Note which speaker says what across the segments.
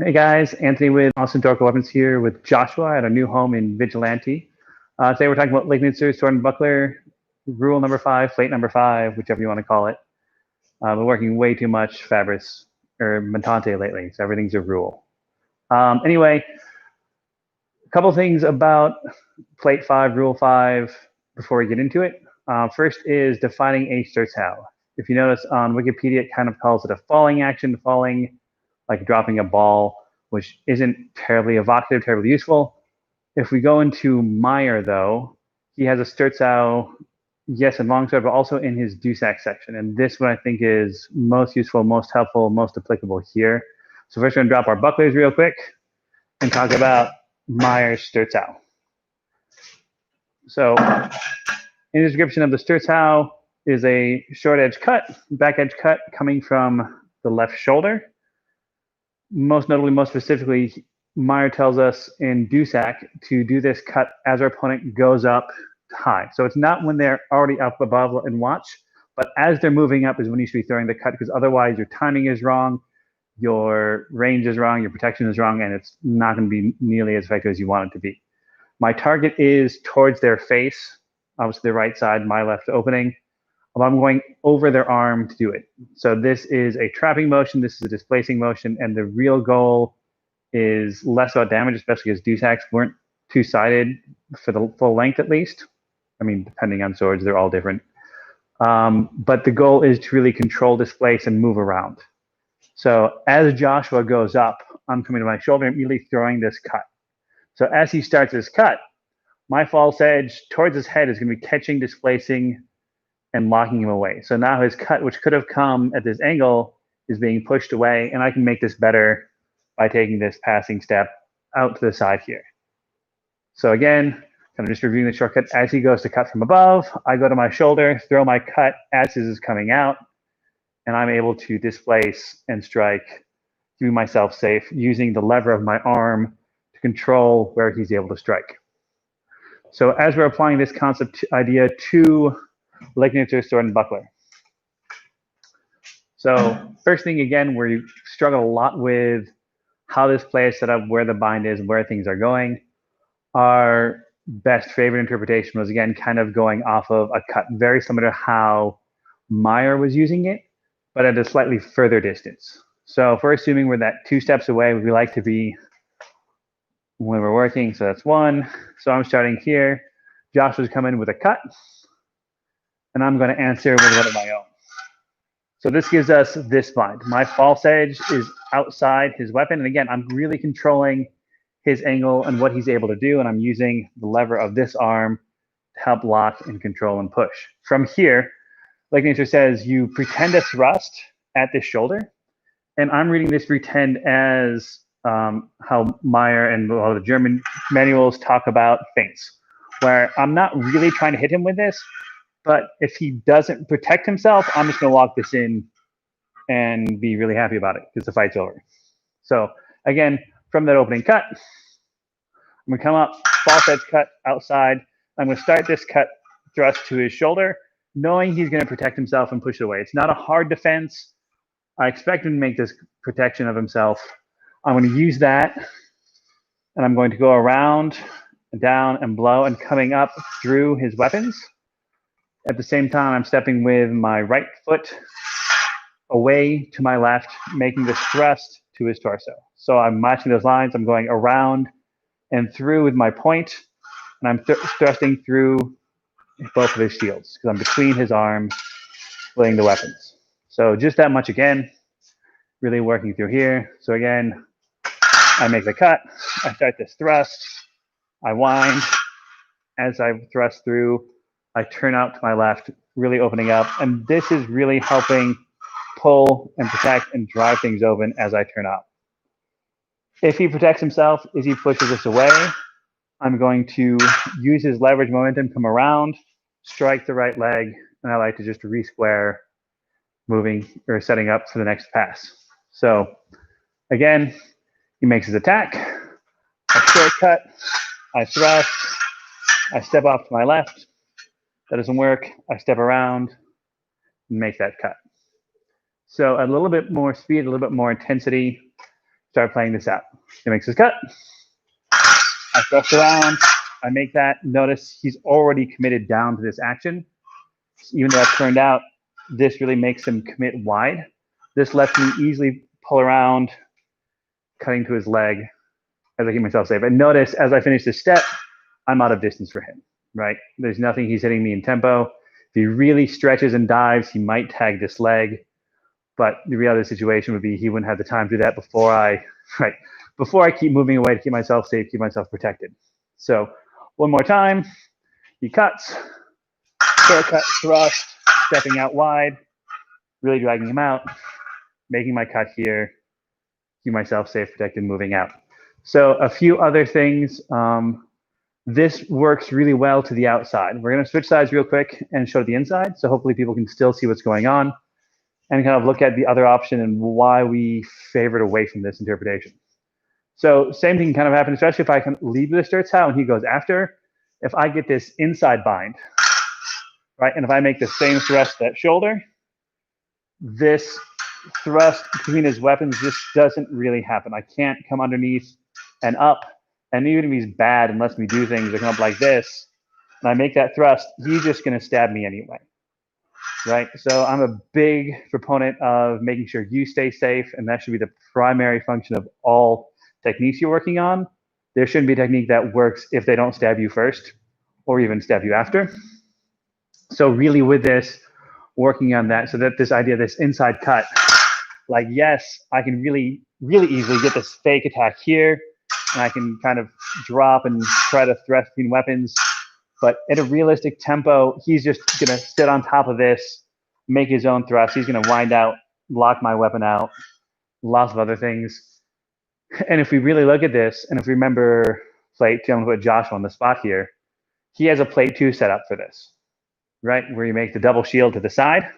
Speaker 1: Hey guys, Anthony with Awesome Dark Weapons here with Joshua at our new home in Vigilante. Today we're talking about Lignitzer, Sword and Buckler, rule number 5, plate number 5, whichever you want to call it. We're working way too much Fabris or Montante lately, so everything's a rule. Anyway, a couple things about plate 5, rule 5 before we get into it. First is defining a Sturzhau. If you notice on Wikipedia, it kind of calls it a falling action, falling like dropping a ball, which isn't terribly evocative, terribly useful. If we go into Meyer, though, he has a Sturzhau, yes, in longsword, but also in his Dusak section. And this one I think is most useful, most helpful, most applicable here. So first we're going to drop our bucklers real quick and talk about Meyer's Sturzhau. So in the description of the Sturzhau is a short edge cut, back edge cut coming from the left shoulder. Most notably, most specifically, Meyer tells us in Dusak to do this cut as our opponent goes up high. So it's not when they're already up above and watch, but as they're moving up is when you should be throwing the cut, because otherwise your timing is wrong, your range is wrong, your protection is wrong, and it's not going to be nearly as effective as you want it to be. My target is towards their face, obviously the right side, my left opening. I'm going over their arm to do it. So this is a trapping motion, this is a displacing motion, and the real goal is less about damage, especially because Dusaks weren't two-sided for the full length at least. I mean, depending on swords, they're all different. But the goal is to really control, displace, and move around. So as Joshua goes up, I'm coming to my shoulder and immediately throwing this cut. So as he starts his cut, my false edge towards his head is going to be catching, displacing, and locking him away. So now his cut, which could have come at this angle, is being pushed away, and I can make this better by taking this passing step out to the side here. So again, kind of just reviewing the shortcut. As he goes to cut from above, I go to my shoulder, throw my cut as his is coming out, and I'm able to displace and strike, keeping myself safe, using the lever of my arm to control where he's able to strike. So as we're applying this concept idea to Lignitzer, Sword, and Buckler. So first thing, again, where you struggle a lot with how this play is set up, where the bind is, where things are going. Our best favorite interpretation was, again, kind of going off of a cut very similar to how Meyer was using it, but at a slightly further distance. So if we're assuming we're that 2 steps away, we like to be when we're working. So that's 1. So I'm starting here. Joshua's coming with a cut, and I'm going to answer with one of my own. So this gives us this bind. My false edge is outside his weapon, and again, I'm really controlling his angle and what he's able to do, and I'm using the lever of this arm to help lock and control and push. From here, like Lignitzer says, you pretend a thrust at this shoulder, and I'm reading this pretend as how Meyer and a lot of the German manuals talk about feints, where I'm not really trying to hit him with this, but if he doesn't protect himself, I'm just going to lock this in and be really happy about it because the fight's over. So again, from that opening cut, I'm going to come up, false edge cut outside. I'm going to start this cut thrust to his shoulder, knowing he's going to protect himself and push it away. It's not a hard defense. I expect him to make this protection of himself. I'm going to use that, and I'm going to go around, down, and blow, and coming up through his weapons. At the same time, I'm stepping with my right foot away to my left, making this thrust to his torso. So I'm matching those lines. I'm going around and through with my point, and I'm thrusting through both of his shields because I'm between his arms, splitting the weapons. So just that much again, really working through here. So again, I make the cut, I start this thrust, I wind. As I thrust through, I turn out to my left, really opening up. And this is really helping pull and protect and drive things open as I turn out. If he protects himself, as he pushes this away, I'm going to use his leverage momentum, come around, strike the right leg, and I like to just re-square, moving or setting up for the next pass. So again, he makes his attack, I shortcut, I thrust, I step off to my left. That doesn't work. I step around and make that cut. So a little bit more speed, a little bit more intensity, start playing this out. He makes his cut. I thrust around. I make that. Notice he's already committed down to this action. Even though that turned out, this really makes him commit wide. This lets me easily pull around, cutting to his leg as I keep myself safe. And notice as I finish this step, I'm out of distance for him, right? There's nothing he's hitting me in tempo. If he really stretches and dives, he might tag this leg. But the reality of the situation would be he wouldn't have the time to do that before I keep moving away to keep myself safe, keep myself protected. So one more time, he cuts, short cut, thrust, stepping out wide, really dragging him out, making my cut here, keep myself safe, protected, moving out. So a few other things. This works really well to the outside. We're going to switch sides real quick and show the inside. So hopefully people can still see what's going on and kind of look at the other option and why we favored away from this interpretation. So same thing can kind of happen, especially if I can lead with the Sturz out and he goes after. If I get this inside bind, right, and if I make the same thrust at shoulder, this thrust between his weapons just doesn't really happen. I can't come underneath and up. And even if he's bad and lets me do things that come up like this, and I make that thrust, he's just going to stab me anyway, right? So I'm a big proponent of making sure you stay safe, and that should be the primary function of all techniques you're working on. There shouldn't be a technique that works if they don't stab you first or even stab you after. So really with this, working on that, so that this idea, this inside cut, like, yes, I can really, really easily get this fake attack here, and I can kind of drop and try to thrust between weapons. But at a realistic tempo, he's just going to sit on top of this, make his own thrust. He's going to wind out, lock my weapon out, lots of other things. And if we really look at this, and if we remember plate 2, I'm going to put Joshua on the spot here. He has a plate 2 set up for this, right? Where you make the double shield to the side.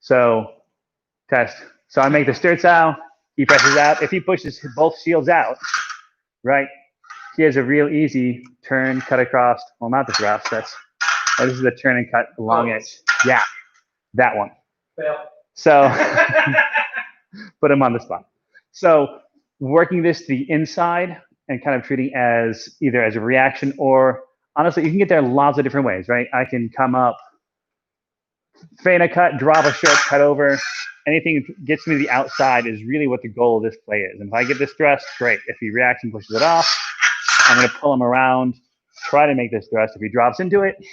Speaker 1: So test. So I make the Sturz out. He presses out. If he pushes both shields out, right, he has a real easy turn, cut across. Well, not the thrust. This is the turn and cut long edge. Yeah, that one.
Speaker 2: Fail.
Speaker 1: So put him on the spot. So working this to the inside and kind of treating as either as a reaction or honestly, you can get there lots of different ways, right? I can come up, feint a cut, drop a short cut over. Anything that gets me to the outside is really what the goal of this play is. And if I get this thrust, great. If he reacts and pushes it off, I'm going to pull him around, try to make this thrust. If he drops into it,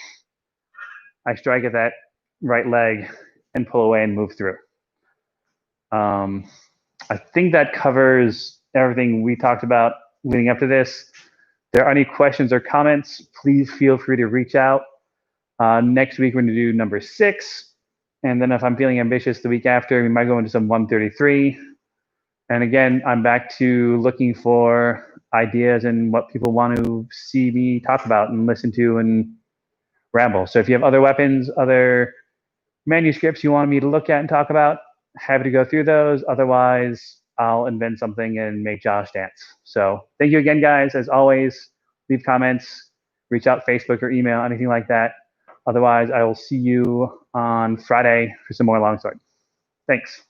Speaker 1: I strike at that right leg and pull away and move through. I think that covers everything we talked about leading up to this. If there are any questions or comments, please feel free to reach out. Next week, we're going to do number 6. And then if I'm feeling ambitious the week after, we might go into some 133. And again, I'm back to looking for ideas and what people want to see me talk about and listen to and ramble. So if you have other weapons, other manuscripts you want me to look at and talk about, happy to go through those. Otherwise, I'll invent something and make Josh dance. So thank you again, guys. As always, leave comments, reach out Facebook or email, anything like that. Otherwise, I will see you on Friday for some more longsword. Thanks.